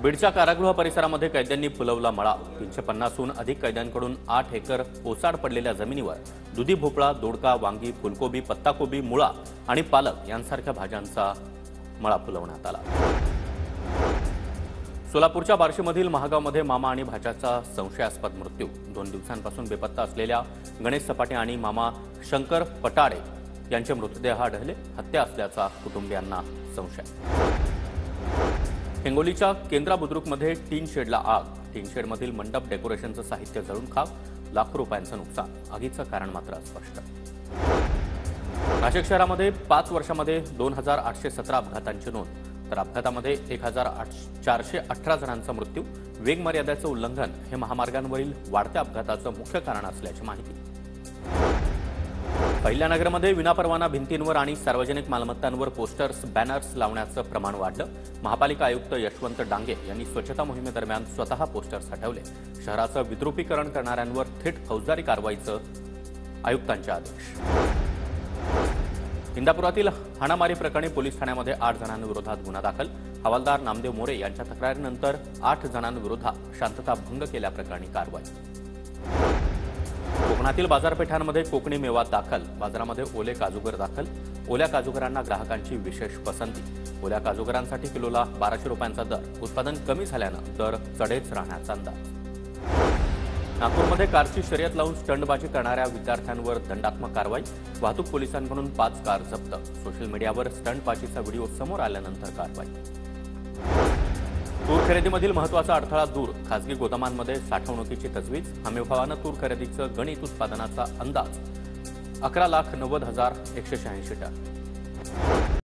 बीडच्या कारागृह परिसरामध्ये कैद्यांनी फुलवला मळा। 350हून अधिक कैद्यांकडून 8 एकर ओसाड पडलेल्या जमिनीवर दुधी भोपळा, दोडका, वांगी, फुलकोबी, पत्ताकोबी, मुळा आणि पालक यांसारख्या भाज्यांचा मळा फुलवण्यात आला। सोलापूरच्या बार्शीमधील महागावमध्ये मामा आणि भाच्याचा संशयास्पद मृत्यू। 2 दिवसांपासून बेपत्ता असलेल्या गणेश सपाटे आणि मामा शंकर पटाडे यांचे मृतदेह आढळले। हत्या असल्याचा कुटुंबियांना संशय। हिंगोलीच्या केंद्रा बुद्रुकमध्ये टीन शेडला आग। टीन शेडमधील मंडप डेकोरेशनचं साहित्य जळून खाक। लाखो रुपयांचं नुकसान। आगीचं कारण मात्र अस्पष्ट। नाशिक शहरामध्ये 5 वर्षांमध्ये 2817 अपघातांची नोंद, तर अपघातामध्ये 1418 जणांचा मृत्यू। वेग मर्यादेचं उल्लंघन हे महामार्गांवरील वाढत्या अपघाताचं मुख्य कारण असल्याची माहिती। अहिल्यानगरमध्ये विनापरवाना भिंतींवर आणि सार्वजनिक मालमत्तांवर पोस्टर्स, बॅनर्स लावण्याचं प्रमाण वाढलं। महापालिका आयुक्त यशवंत डांगे यांनी स्वच्छता मोहिमेदरम्यान स्वतः पोस्टर्स हटवले। शहराचं विद्रुपीकरण करणाऱ्यांवर थेट फौजदारी कारवाईचं आयुक्तांचे आदेश। इंदापुरातील हाणामारी प्रकरणी पोलीस ठाण्यामध्ये 8 जणांविरोधात गुन्हा दाखल। हवालदार नामदेव मोरे यांच्या तक्रारीनंतर 8 जणांविरोधात शांतता भंग केल्याप्रकरणी कारवाई। कोकणातील बाजारपेठांमध्ये कोकणी मेवा दाखल। बाजारामध्ये ओले काजूगर दाखल। ओल्या काजूगरांना ग्राहकांची विशेष पसंती। ओल्या काजूगरांसाठी किलोला 1200 रुपयांचा दर। उत्पादन कमी झाल्यानं दर चढेच राहण्याचा अंदाज। नागपूरमध्ये कारची शर्यत लावून स्टंटबाजी करणाऱ्या विद्यार्थ्यांवर दंडात्मक कारवाई। वाहतूक पोलिसांकडून 5 कार जप्त। सोशल मीडियावर स्टंटबाजीचा व्हिडिओ समोर आल्यानंतर कारवाई। तूर खरेदीमधील महत्त्वाचा अडथळा दूर। खासगी गोदामांमध्ये साठवणुकीची तजवीज। हमीभावानं तूर खरेदीचं गणित उत्पादनाचा अंदाज 11,90,186 टन।